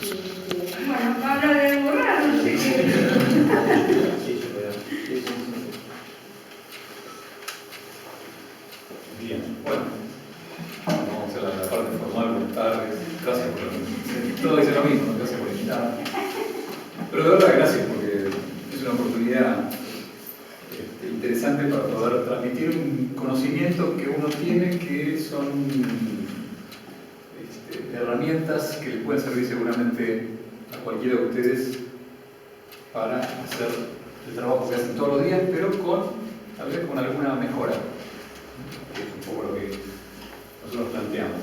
Bueno, habla de borrar, no sé qué. Bien, bueno, vamos a la parte formal, buenas tardes, gracias por todo dice lo mismo, gracias por invitarme. Pero de verdad, gracias porque es una oportunidad interesante para poder transmitir un conocimiento que uno tiene que son herramientas que le pueden servir seguramente a cualquiera de ustedes para hacer el trabajo que hacen todos los días, pero tal vez con alguna mejora, que es un poco lo que nosotros planteamos.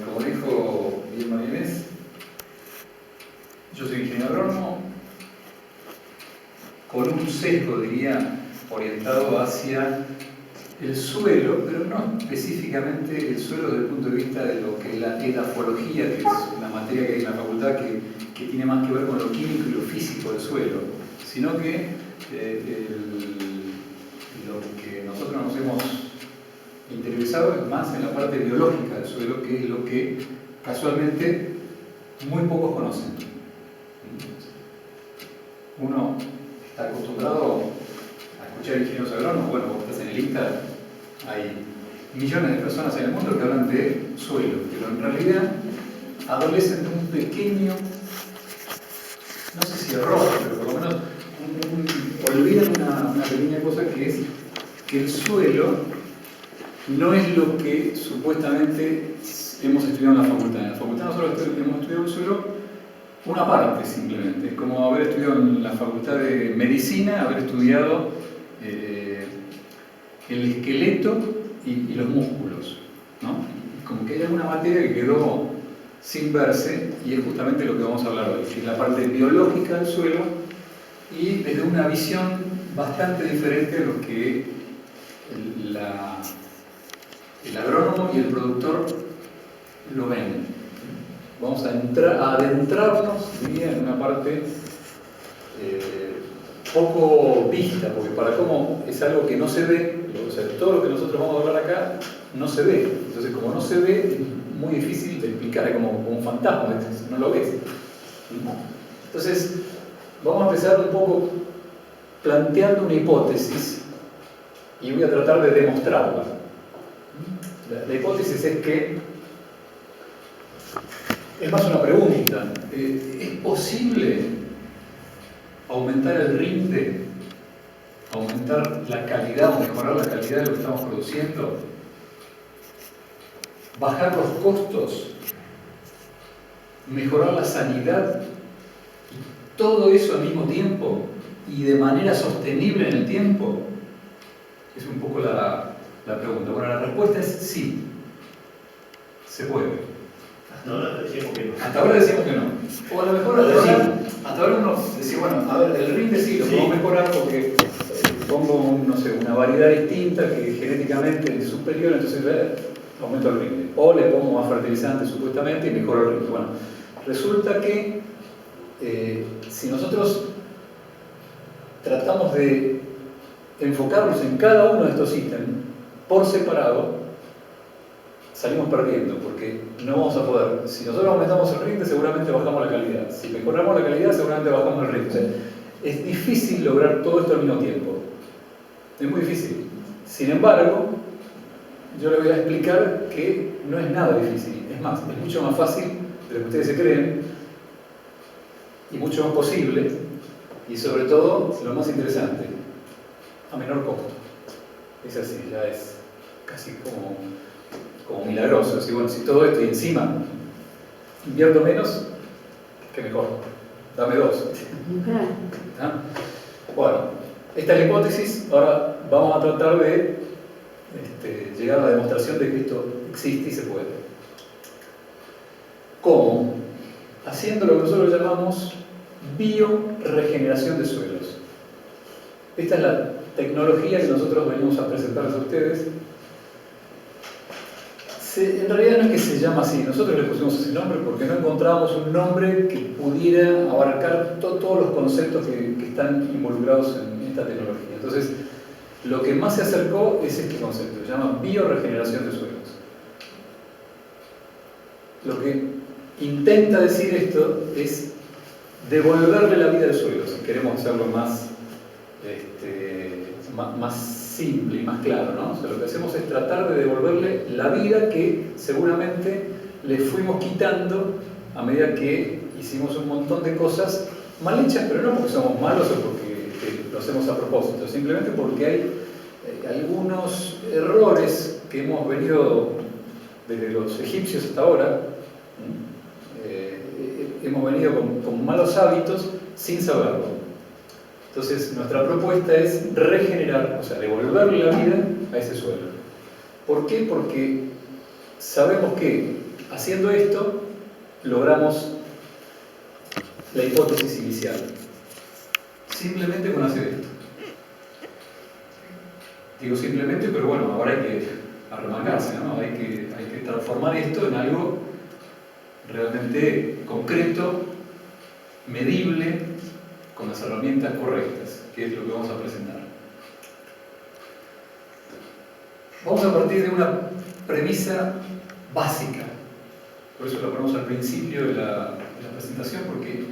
Como dijo bien María Inés, yo soy ingeniero agrónomo, con un sesgo, diría, orientado hacia el suelo, pero no específicamente el suelo desde el punto de vista de lo que es la edafología, que es una materia que hay en la facultad que tiene más que ver con lo químico y lo físico del suelo, sino que lo que nosotros nos hemos interiorizado es más en la parte biológica del suelo, que es lo que casualmente muy pocos conocen. Uno está acostumbrado a escuchar ingenieros agrónomos, bueno, vos estás en el INTA, hay millones de personas en el mundo que hablan de suelo, pero en realidad adolecen de un pequeño, no sé si error, pero por lo menos olvidan una pequeña cosa, que es que el suelo no es lo que supuestamente hemos estudiado en la facultad. En la facultad nosotros hemos estudiado el suelo una parte simplemente. Es como haber estudiado en la facultad de medicina, haber estudiado el esqueleto y los músculos, ¿no? Como que hay alguna materia que quedó sin verse, y es justamente lo que vamos a hablar hoy, que es la parte biológica del suelo, y desde una visión bastante diferente a lo que el agrónomo y el productor lo ven. Vamos a adentrarnos, diría, en una parte poco vista, porque para cómo es algo que no se ve, o sea, todo lo que nosotros vamos a hablar acá no se ve. Entonces, como no se ve, es muy difícil de explicar, es como un fantasma, no lo ves. Entonces, vamos a empezar un poco planteando una hipótesis y voy a tratar de demostrarla. La hipótesis es que, es más una pregunta, ¿es posible aumentar el rinde, aumentar la calidad o mejorar la calidad de lo que estamos produciendo, bajar los costos, mejorar la sanidad, y todo eso al mismo tiempo y de manera sostenible en el tiempo? Es un poco la pregunta. Bueno, la respuesta es sí, se puede. Hasta ahora decíamos que no. Hasta ahora decimos que no. O a lo mejor hasta ahora uno decía, bueno, a ver, el rinde sí lo podemos mejorar porque pongo no sé, una variedad distinta que genéticamente es superior, entonces aumento el rinde. O le pongo más fertilizante supuestamente y mejoro el rinde. Bueno, resulta que si nosotros tratamos de enfocarnos en cada uno de estos ítems por separado, salimos perdiendo, porque no vamos a poder. Si nosotros aumentamos el rinde, seguramente bajamos la calidad. Si mejoramos la calidad, seguramente bajamos el rinde. O sea, es difícil lograr todo esto al mismo tiempo. Es muy difícil. Sin embargo, yo les voy a explicar que no es nada difícil. Es más, es mucho más fácil de lo que ustedes se creen y mucho más posible, y sobre todo, lo más interesante, a menor costo. Es así, ya es casi como milagroso. Así, bueno, si todo esto y encima invierto menos, que mejor, dame dos. ¿Ah? Bueno, esta es la hipótesis. Ahora vamos a tratar de llegar a la demostración de que esto existe y se puede. ¿Cómo? Haciendo lo que nosotros llamamos bioregeneración de suelos. Esta es la tecnología que nosotros venimos a presentarles a ustedes. En realidad no es que se llama así, nosotros le pusimos ese nombre porque no encontrábamos un nombre que pudiera abarcar todos los conceptos que están involucrados en esta tecnología. Entonces, lo que más se acercó es este concepto, se llama bioregeneración de suelos. Lo que intenta decir esto es devolverle la vida al suelo, si queremos hacerlo más, más simple y más claro, ¿no? O sea, lo que hacemos es tratar de devolverle la vida que seguramente le fuimos quitando a medida que hicimos un montón de cosas mal hechas, pero no porque somos malos o porque lo hacemos a propósito, simplemente porque hay algunos errores que hemos venido desde los egipcios hasta ahora, hemos venido con malos hábitos sin saberlo. Entonces nuestra propuesta es regenerar, o sea, devolverle la vida a ese suelo. ¿Por qué? Porque sabemos que haciendo esto logramos la hipótesis inicial, simplemente con hacer esto. Digo simplemente, pero bueno, ahora hay que arremangarse, ¿no? Hay que transformar esto en algo realmente concreto, medible, con las herramientas correctas, que es lo que vamos a presentar. Vamos a partir de una premisa básica, por eso la ponemos al principio de la presentación, porque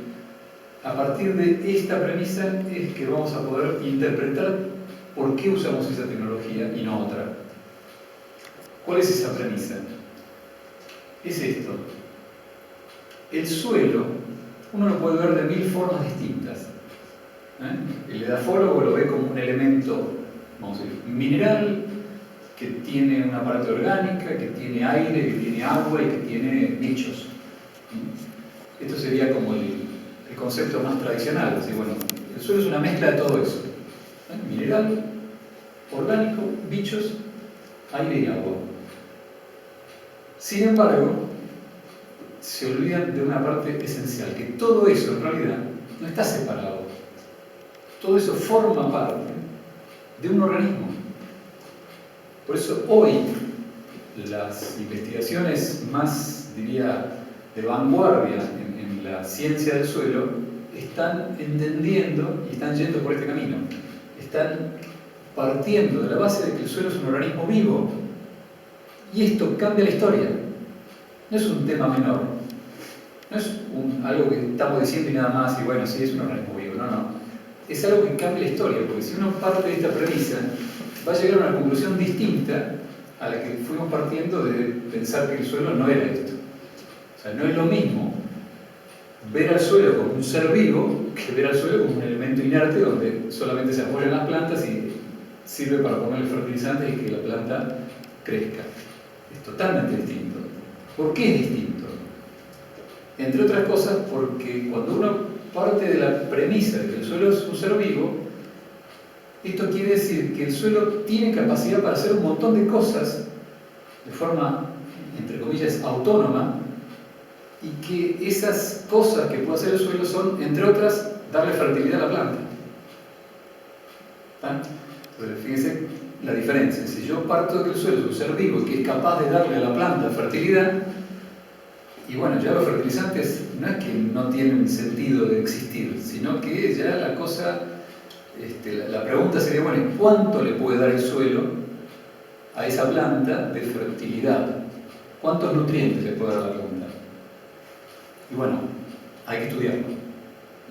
a partir de esta premisa es que vamos a poder interpretar por qué usamos esa tecnología y no otra. ¿Cuál es esa premisa? Es esto. El suelo, uno lo puede ver de 1000 formas distintas. El edafólogo lo ve como un elemento, vamos a decir, mineral, que tiene una parte orgánica, que tiene aire, que tiene agua y que tiene bichos. Esto sería como el concepto más tradicional. Así, bueno, el suelo es una mezcla de todo eso. Mineral, orgánico, bichos, aire y agua. Sin embargo, se olvidan de una parte esencial, que todo eso en realidad no está separado. Todo eso forma parte de un organismo. Por eso hoy las investigaciones más, diría, de vanguardia en la ciencia del suelo están entendiendo y están yendo por este camino. Están partiendo de la base de que el suelo es un organismo vivo. Y esto cambia la historia. No es un tema menor. No es algo que estamos diciendo y nada más, y bueno, sí es un organismo vivo. No. Es algo que cambia la historia, porque si uno parte de esta premisa, va a llegar a una conclusión distinta a la que fuimos partiendo de pensar que el suelo no era esto. O sea, no es lo mismo ver al suelo como un ser vivo que ver al suelo como un elemento inerte donde solamente se apoyan las plantas y sirve para ponerle fertilizantes y que la planta crezca. Es totalmente distinto. ¿Por qué es distinto? Entre otras cosas porque cuando uno parte de la premisa de que el suelo es un ser vivo, esto quiere decir que el suelo tiene capacidad para hacer un montón de cosas de forma, entre comillas, autónoma, y que esas cosas que puede hacer el suelo son, entre otras, darle fertilidad a la planta. Entonces, fíjense la diferencia. Si yo parto de que el suelo es un ser vivo que es capaz de darle a la planta fertilidad, y bueno, ya los fertilizantes no es que no tienen sentido de existir, sino que ya la cosa, la pregunta sería, bueno, ¿cuánto le puede dar el suelo a esa planta de fertilidad? ¿Cuántos nutrientes le puede dar a la planta? Y bueno, hay que estudiarlo.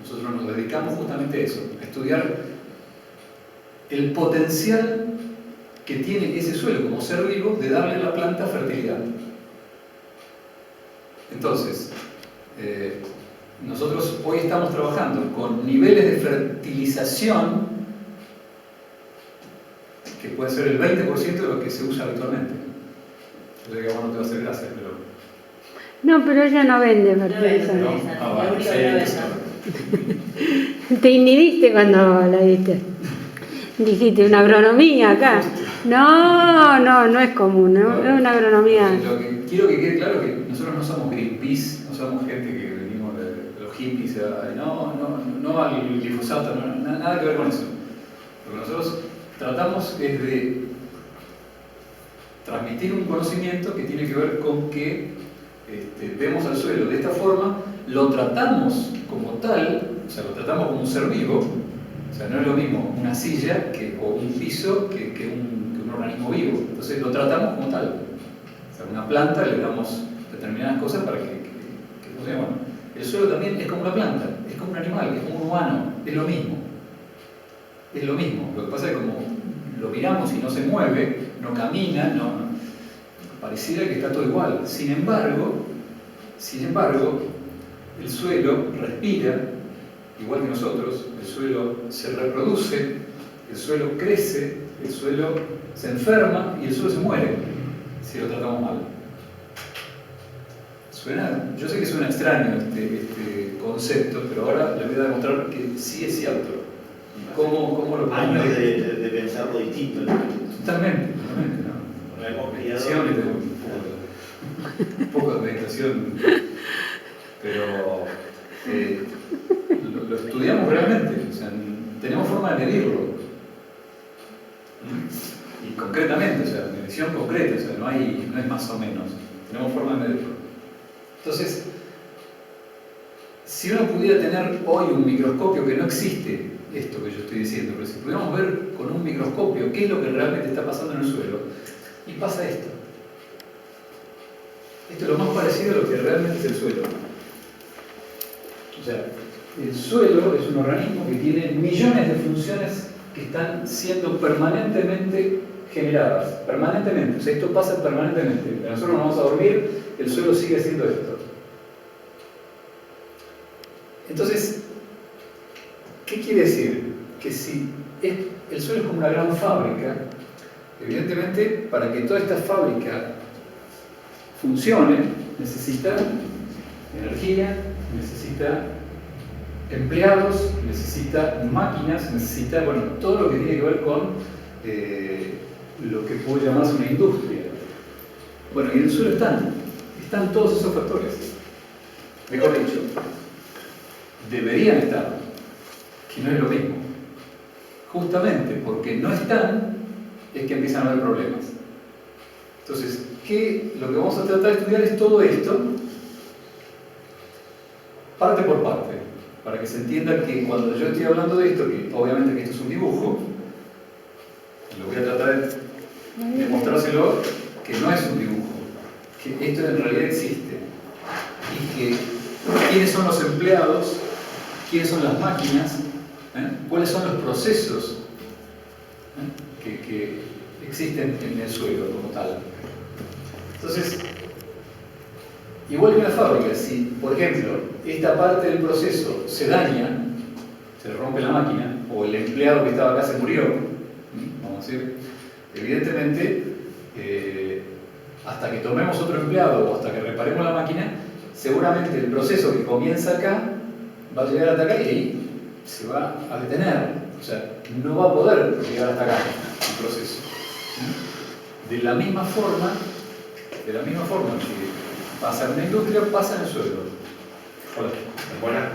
Nosotros nos dedicamos justamente a eso, a estudiar el potencial que tiene ese suelo como ser vivo de darle a la planta fertilidad. Entonces, nosotros hoy estamos trabajando con niveles de fertilización que puede ser el 20% de lo que se usa habitualmente. Yo sé que a vos no te va a hacer gracia, pero... No, pero ella no vende fertilizante. ¿No? Bueno, sí, eso. Te inhibiste cuando la diste. Dijiste, una agronomía acá. No es común, ¿no? Es una agronomía. Lo que quiero que quede claro es que nosotros no somos Greenpeace, no somos gente que venimos de los hippies, no al glifosato, nada que ver con eso. Lo que nosotros tratamos es de transmitir un conocimiento que tiene que ver con que vemos al suelo de esta forma, lo tratamos como tal, o sea, lo tratamos como un ser vivo, o sea, no es lo mismo una silla o un piso que un organismo vivo, entonces lo tratamos como tal. O sea, a una planta le damos determinadas cosas para que funciona igual. El suelo también es como una planta, es como un animal, es como un humano, es lo mismo. Es lo mismo. Lo que pasa es que como lo miramos y no se mueve, no camina, pareciera que está todo igual. Sin embargo, el suelo respira igual que nosotros, el suelo se reproduce, el suelo crece, el suelo se enferma y el suelo se muere si lo tratamos mal. Yo sé que suena extraño este concepto, pero ahora les voy a demostrar que sí es cierto. ¿Cómo lo Años de pensarlo distinto. Totalmente, ¿no? Hemos criado Un poco de meditación, pero lo estudiamos realmente, o sea, tenemos forma de medirlo. Y concretamente, o sea, medición concreta, o sea, no es más o menos, tenemos forma de medirlo. Entonces, si uno pudiera tener hoy un microscopio, que no existe esto que yo estoy diciendo, pero si pudiéramos ver con un microscopio qué es lo que realmente está pasando en el suelo, y pasa esto. Esto es lo más parecido a lo que realmente es el suelo. O sea, el suelo es un organismo que tiene millones de funciones que están siendo permanentemente generadas. Permanentemente. O sea, esto pasa permanentemente. Nosotros nos vamos a dormir, el suelo sigue haciendo esto. Entonces, ¿qué quiere decir? Que si el suelo es como una gran fábrica, evidentemente, para que toda esta fábrica funcione, necesita energía, necesita empleados, necesita máquinas, necesita, bueno, todo lo que tiene que ver con lo que puede llamarse una industria. Bueno, y en el suelo están todos esos factores. Mejor dicho, deberían estar, que no es lo mismo. Justamente porque no están, es que empiezan a haber problemas. Entonces, lo que vamos a tratar de estudiar es todo esto, parte por parte, para que se entienda que cuando yo estoy hablando de esto, que obviamente que esto es un dibujo, lo voy a tratar de mostrárselo que no es un dibujo, que esto en realidad existe, y que quiénes son los empleados, quiénes son las máquinas, cuáles son los procesos que existen en el suelo como tal. Entonces, igual que una fábrica, si por ejemplo esta parte del proceso se daña, se rompe la máquina, o el empleado que estaba acá se murió, vamos a decir, evidentemente hasta que tomemos otro empleado o hasta que reparemos la máquina, seguramente el proceso que comienza acá va a llegar hasta acá y ahí se va a detener, o sea, no va a poder llegar hasta acá el proceso. De la misma forma que pasa en una industria, pasa en el suelo. Hola.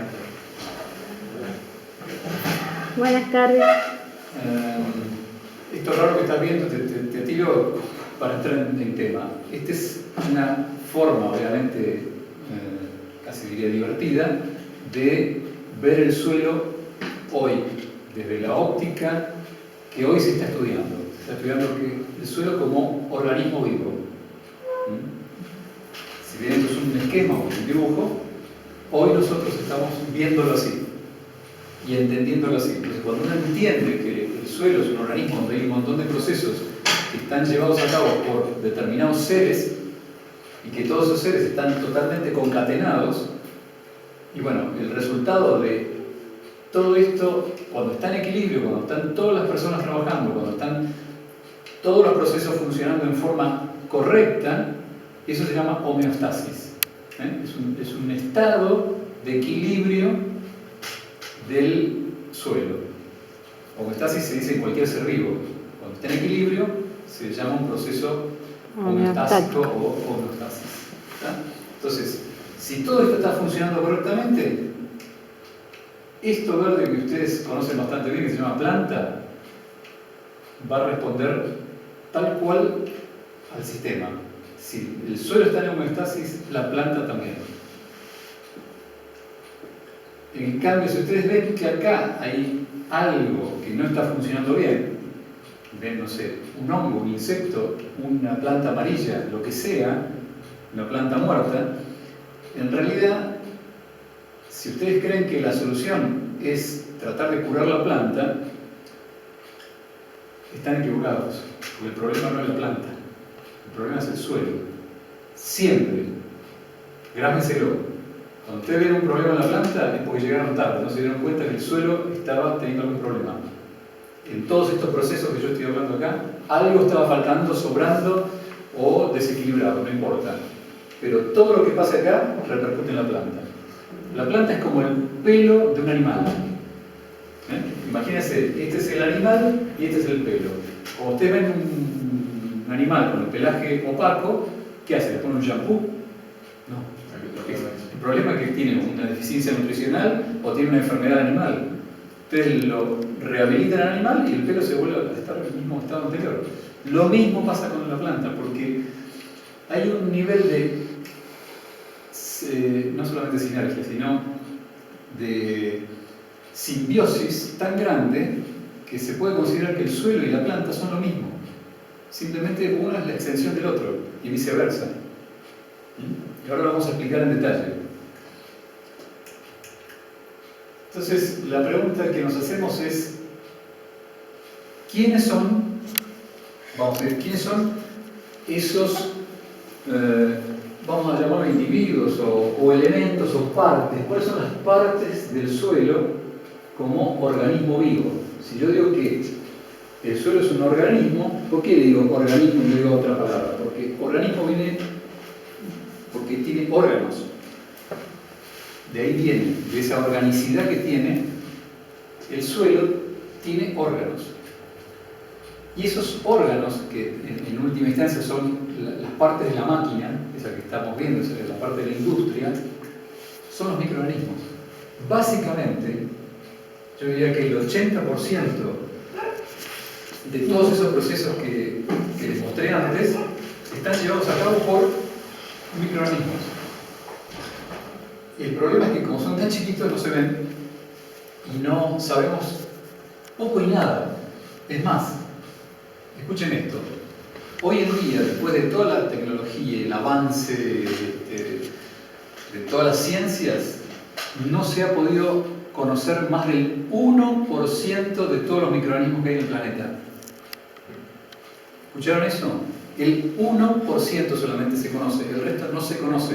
Buenas tardes. Esto raro que estás viendo, te tiro para entrar en tema. Esta es una forma, obviamente, casi diría divertida, de ver el suelo hoy, desde la óptica que hoy se está estudiando. Se está estudiando el suelo como organismo vivo. Si bien esto es un esquema o un dibujo, hoy nosotros estamos viéndolo así y entendiéndolo así. Entonces, cuando uno entiende que el suelo es un organismo donde hay un montón de procesos que están llevados a cabo por determinados seres y que todos esos seres están totalmente concatenados, y bueno, el resultado de todo esto, cuando está en equilibrio, cuando están todas las personas trabajando, cuando están todos los procesos funcionando en forma correcta, eso se llama homeostasis. Es un estado de equilibrio del suelo. Homeostasis se dice en cualquier ser vivo. Cuando está en equilibrio, se llama un proceso homeostásico o homeostasis. Entonces, si todo esto está funcionando correctamente, esto verde que ustedes conocen bastante bien, que se llama planta, va a responder tal cual al sistema. Si el suelo está en homeostasis, la planta también. En cambio, si ustedes ven que acá hay algo que no está funcionando bien, ven, no sé, un hongo, un insecto, una planta amarilla, lo que sea, una planta muerta, en realidad, si ustedes creen que la solución es tratar de curar la planta, están equivocados, porque el problema no es la planta, el problema es el suelo. Siempre, grábenselo, cuando ustedes ven un problema en la planta es porque llegaron tarde, no se dieron cuenta que el suelo estaba teniendo algún problema. En todos estos procesos que yo estoy hablando acá, algo estaba faltando, sobrando o desequilibrado, no importa. Pero todo lo que pasa acá repercute en la planta. La planta es como el pelo de un animal. Imagínense, este es el animal y este es el pelo. Cuando ustedes ven un animal con el pelaje opaco, ¿qué hace? ¿Le pone un shampoo? No. El problema es que tiene una deficiencia nutricional o tiene una enfermedad animal. Ustedes lo rehabilitan al animal y el pelo se vuelve a estar en el mismo estado anterior. Lo mismo pasa con la planta, porque hay un nivel de, no solamente sinergia, sino de simbiosis tan grande que se puede considerar que el suelo y la planta son lo mismo. Simplemente uno es la extensión del otro y viceversa. Y ahora lo vamos a explicar en detalle. Entonces, la pregunta que nos hacemos es: ¿quiénes son? Vamos a ver, ¿quiénes son esos, vamos a llamarlos individuos o elementos o partes? ¿Cuáles son las partes del suelo como organismo vivo? Si yo digo que el suelo es un organismo, ¿por qué digo organismo y no digo otra palabra? Porque organismo viene porque tiene órganos. De ahí viene, de esa organicidad que tiene, el suelo tiene órganos. Y esos órganos, que en última instancia son las partes de la máquina, esa que estamos viendo, esa es la parte de la industria, son los microorganismos. Básicamente, yo diría que el 80% de todos esos procesos que les mostré antes están llevados a cabo por microorganismos. El problema es que como son tan chiquitos no se ven y no sabemos poco y nada. Es más, escuchen esto, hoy en día, después de toda la tecnología, el avance de todas las ciencias, no se ha podido conocer más del 1% de todos los microorganismos que hay en el planeta. ¿Escucharon eso? El 1% solamente se conoce, el resto no se conoce.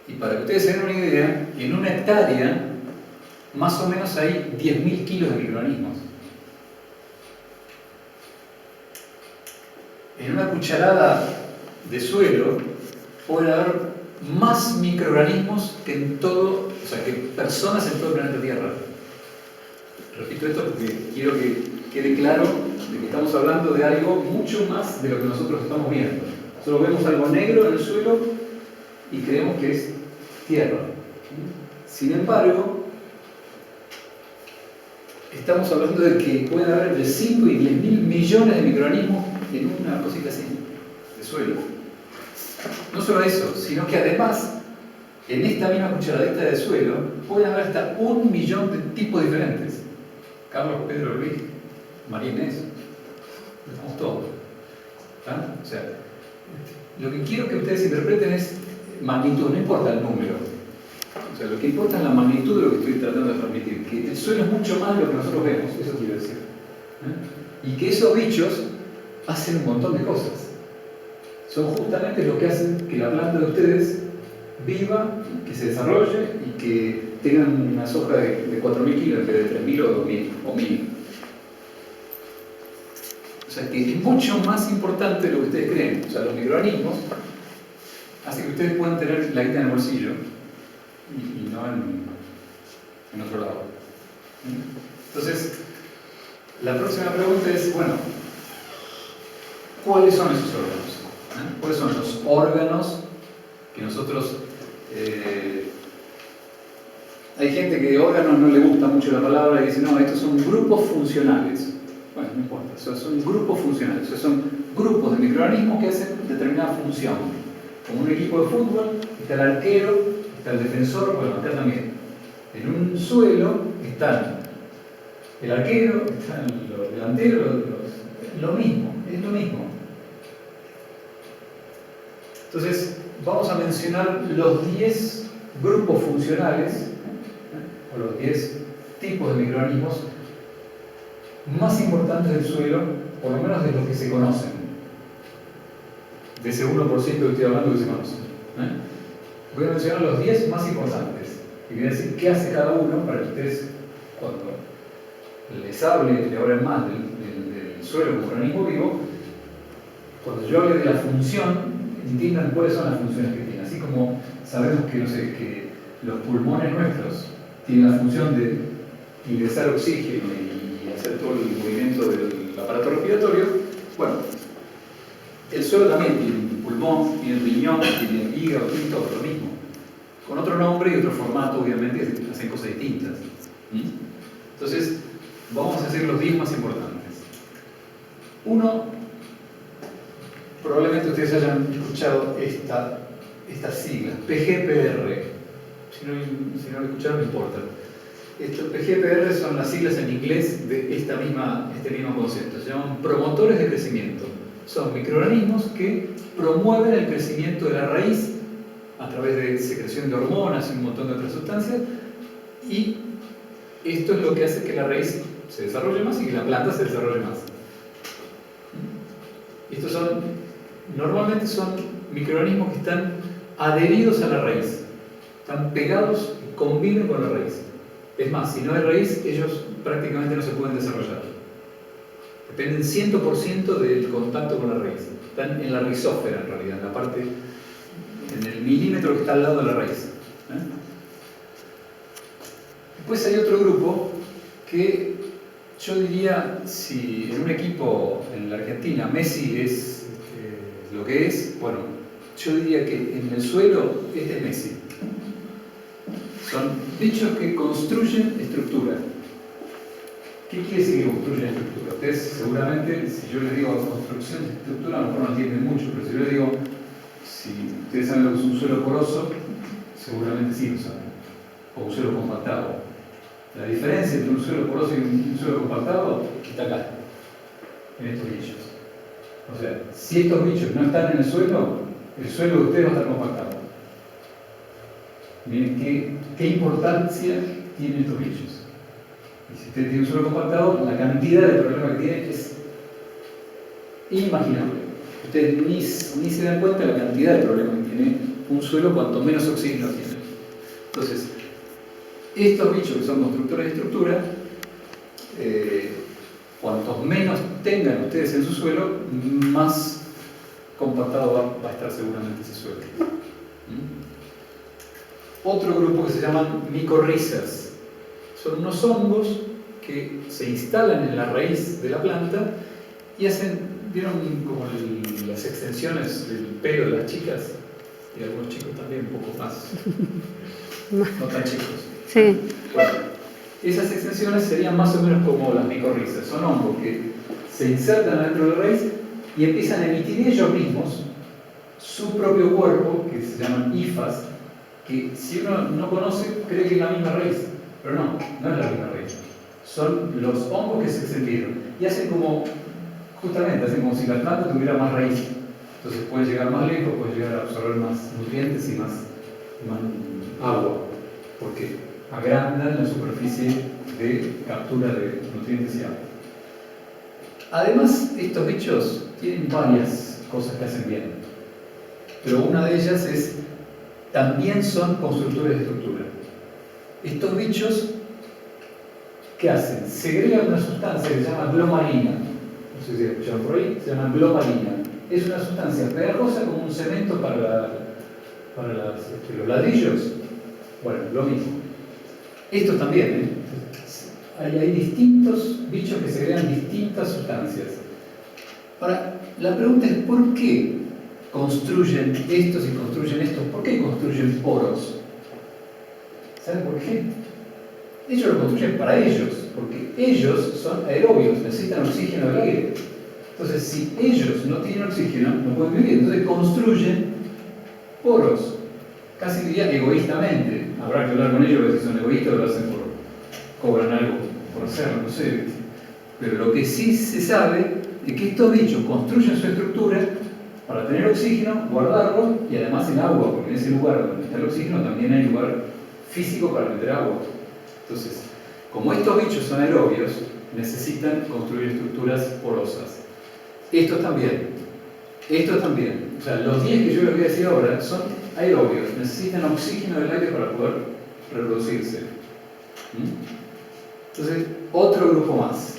Y para que ustedes se den una idea, en una hectárea más o menos hay 10.000 kilos de microorganismos. En una cucharada de suelo puede haber más microorganismos que en todo, o sea, que personas en todo el planeta Tierra. Repito esto porque quiero que quede claro de que estamos hablando de algo mucho más de lo que nosotros estamos viendo. Solo vemos algo negro en el suelo y creemos que es tierra. Sin embargo, estamos hablando de que pueden haber entre 5 y 10.000 millones de microorganismos en una cosita así, de suelo. No solo eso, sino que además, en esta misma cucharadita de suelo, pueden haber hasta 1 millón de tipos diferentes. Carlos, Pedro, Luis, María Inés, estamos todos. ¿Ah? O sea, lo que quiero que ustedes interpreten es magnitud, no importa el número. O sea, lo que importa es la magnitud de lo que estoy tratando de transmitir. Que el suelo es mucho más de lo que nosotros vemos, eso quiero decir. Y que esos bichos hacen un montón de cosas. Son justamente lo que hacen que la planta de ustedes viva, que se desarrolle y que tengan una soja de 4.000 kilos en vez de 3.000 o 2.000 o 1.000. O sea, que es mucho más importante de lo que ustedes creen. O sea, los microorganismos hacen que ustedes puedan tener la guita en el bolsillo y no en otro lado. Entonces, la próxima pregunta es, bueno, ¿cuáles son esos órganos? ¿Cuáles son los órganos que nosotros... hay gente que de órganos no le gusta mucho la palabra y dice, no, estos son grupos funcionales. Bueno, no importa, son grupos funcionales, son grupos de microorganismos que hacen determinada función. Como un equipo de fútbol, está el arquero, está el defensor, bueno, acá también. En un suelo están el arquero, están los delanteros, lo mismo, es lo mismo. Entonces, vamos a mencionar los 10 grupos funcionales, o los 10 tipos de microorganismos más importantes del suelo, por lo menos de los que se conocen. De ese 1% que estoy hablando que se conocen. Voy a mencionar los 10 más importantes. Y voy a decir qué hace cada uno para que ustedes, cuando les hable, le hablen más del suelo como organismo vivo, cuando yo hable de la función, entiendan cuáles son las funciones que tiene. Así como sabemos que, no sé, que los pulmones nuestros tienen la función de ingresar oxígeno y hacer todo el movimiento del aparato respiratorio, bueno, el suelo también tiene un pulmón, tiene riñón, tiene hígado, tiene todo lo mismo. Con otro nombre y otro formato, obviamente, hacen cosas distintas. Entonces, vamos a hacer los 10 más importantes. Uno, probablemente ustedes hayan escuchado estas siglas, PGPR. Si no lo escucharon, no importa. Estos PGPR son las siglas en inglés de este mismo concepto. Se llaman promotores de crecimiento. Son microorganismos que promueven el crecimiento de la raíz a través de secreción de hormonas y un montón de otras sustancias, y esto es lo que hace que la raíz se desarrolle más y que la planta se desarrolle más. Estos normalmente son microorganismos que están adheridos a la raíz, están pegados y conviven con la raíz. Es más, si no hay raíz, ellos prácticamente no se pueden desarrollar. Dependen 100% del contacto con la raíz. Están en la rizósfera, en realidad, en la parte, en el milímetro que está al lado de la raíz. Después hay otro grupo que yo diría, si en un equipo en la Argentina Messi es lo que es, bueno, yo diría que en el suelo este es Messi. Son bichos que construyen estructura. ¿Qué quiere decir que construyen estructura? Ustedes seguramente, si yo les digo construcción de estructura, a lo mejor no entienden mucho, pero si yo les digo, si ustedes saben lo que es un suelo poroso, seguramente sí lo saben. O un suelo compactado. La diferencia entre un suelo poroso y un suelo compactado está acá, en estos bichos. O sea, si estos bichos no están en el suelo de ustedes va a estar compactado. Miren qué importancia tienen estos bichos. Y si usted tiene un suelo compactado, la cantidad de problemas que tiene es inimaginable. Ustedes ni se dan cuenta de la cantidad de problemas que tiene un suelo cuanto menos oxígeno tiene. Entonces, estos bichos que son constructores de estructura, cuantos menos tengan ustedes en su suelo, más compactado va a estar seguramente ese suelo. Otro grupo que se llaman micorrizas. Son unos hongos que se instalan en la raíz de la planta y hacen, ¿vieron como las extensiones del pelo de las chicas? Y algunos chicos también, un poco más, no tan chicos. Sí. Bueno, esas extensiones serían más o menos como las micorrizas. Son hongos que se insertan dentro de la raíz y empiezan a emitir ellos mismos su propio cuerpo, que se llaman hifas, que si uno no conoce, cree que es la misma raíz. Pero no es la misma raíz. Son los hongos que se extendieron y hacen como si la planta tuviera más raíz. Entonces puede llegar más lejos, puede llegar a absorber más nutrientes y más agua, porque agrandan la superficie de captura de nutrientes y agua. Además, estos bichos tienen varias cosas que hacen bien, pero una de ellas es, también son constructores de estructura. Estos bichos, ¿qué hacen? Segregan una sustancia que se llama glomalina. No sé si escucharon por ahí, se llama glomalina. Es una sustancia pegajosa como un cemento para los ladrillos. Bueno, lo mismo. Estos también, hay distintos bichos que segregan distintas sustancias. Ahora, la pregunta es ¿por qué construyen estos y construyen estos? ¿Por qué construyen poros? ¿Saben por qué? Ellos lo construyen para ellos, porque ellos son aerobios, necesitan oxígeno del aire. Entonces, si ellos no tienen oxígeno, no pueden vivir. Entonces construyen poros, casi diría egoístamente. Habrá que hablar con ellos, a ver si son egoístas o lo hacen cobran algo por hacerlo, no sé. Pero lo que sí se sabe es que estos bichos construyen su estructura para tener oxígeno, guardarlo y además el agua, porque en ese lugar donde está el oxígeno también hay lugar físico para meter agua. Entonces, como estos bichos son aerobios, necesitan construir estructuras porosas. Estos también. O sea, los 10 que yo les voy a decir ahora son aerobios, necesitan oxígeno del aire para poder reproducirse. Entonces, otro grupo más.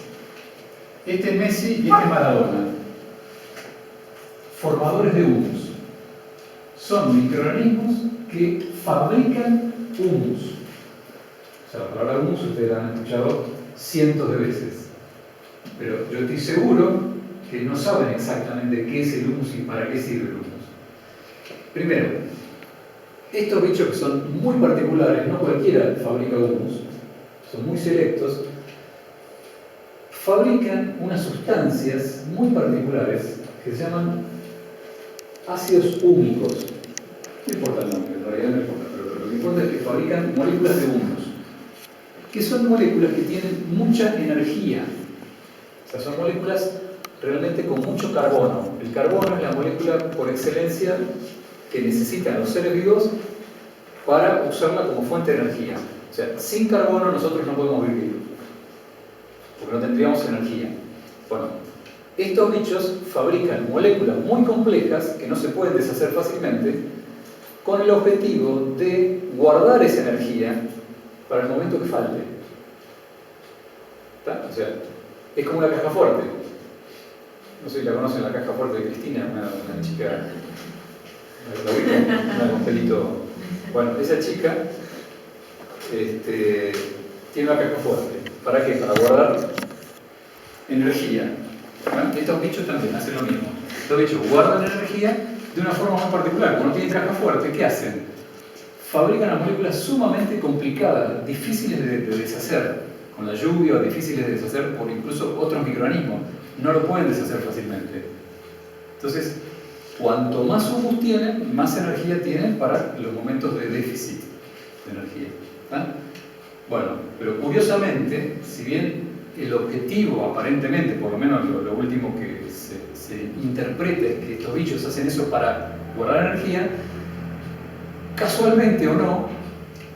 Este es Messi y este es Maradona. Formadores de humus. Son microorganismos que fabrican humus. O sea, la palabra humus ustedes la han escuchado cientos de veces. Pero yo estoy seguro que no saben exactamente qué es el humus y para qué sirve el humus. Primero, estos bichos que son muy particulares, no cualquiera fabrica humus, son muy selectos, fabrican unas sustancias muy particulares que se llaman ácidos húmicos. No importa el nombre, en realidad no importa, pero lo que importa es que fabrican moléculas de humus, que son moléculas que tienen mucha energía. O sea, son moléculas realmente con mucho carbono. El carbono es la molécula por excelencia que necesitan los seres vivos para usarla como fuente de energía. O sea, sin carbono nosotros no podemos vivir, porque no tendríamos energía. Bueno, estos bichos fabrican moléculas muy complejas que no se pueden deshacer fácilmente, con el objetivo de guardar esa energía para el momento que falte. ¿Está? O sea, es como una caja fuerte. No sé si la conocen, la caja fuerte de Cristina, una chica, ¿la ubican? Una con pelito. Bueno, esa chica tiene una caja fuerte. ¿Para qué? Para guardar energía. ¿Bueno? Estos bichos también hacen lo mismo. Estos bichos guardan energía de una forma muy particular. Cuando tienen caja fuerte, ¿qué hacen? Fabrican unas moléculas sumamente complicadas, difíciles de deshacer con la lluvia, o difíciles de deshacer por incluso otros microorganismos. No lo pueden deshacer fácilmente. Entonces, cuanto más humus tienen, más energía tienen para los momentos de déficit de energía. ¿Ah? Bueno, pero curiosamente, si bien el objetivo, aparentemente, por lo menos lo último que se interpreta es que estos bichos hacen eso para guardar energía, casualmente o no,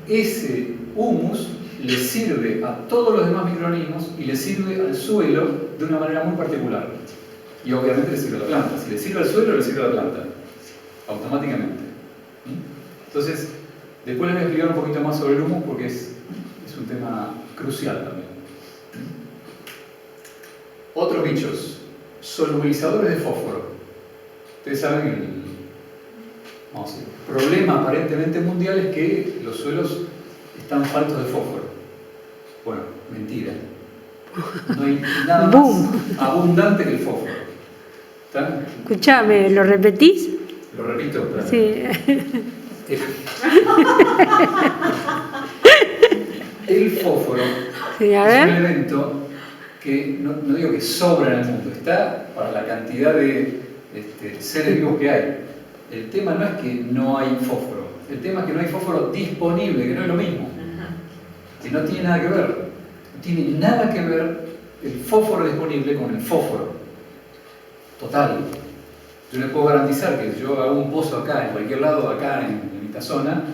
ese humus le sirve a todos los demás microorganismos y le sirve al suelo de una manera muy particular. Y obviamente le sirve a la planta. Si le sirve al suelo, le sirve a la planta. Automáticamente. Entonces, después les voy a explicar un poquito más sobre el humus porque es un tema crucial también. Otros bichos, solubilizadores de fósforo. Ustedes saben el problema aparentemente mundial es que los suelos están faltos de fósforo. Bueno, mentira. No hay nada más abundante que el fósforo. ¿Está? Escuchame, ¿lo repetís? Lo repito. Claro. Sí. El fósforo Sí, a es ver. un elemento que no digo que sobra en el mundo, está para la cantidad de seres vivos que hay. El tema no es que no hay fósforo, el tema es que no hay fósforo disponible, que no es lo mismo. Que no tiene nada que ver. No tiene nada que ver el fósforo disponible con el fósforo. Total. Yo les puedo garantizar que yo hago un pozo acá, en cualquier lado, acá en esta zona,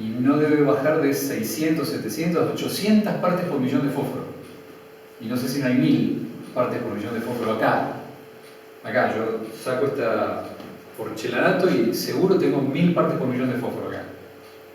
y no debe bajar de 600, 700, 800 partes por millón de fósforo. Y no sé si no hay 1000 partes por millón de fósforo acá. Acá, yo saco esta porcelanato y seguro tengo 1000 partes por millón de fósforo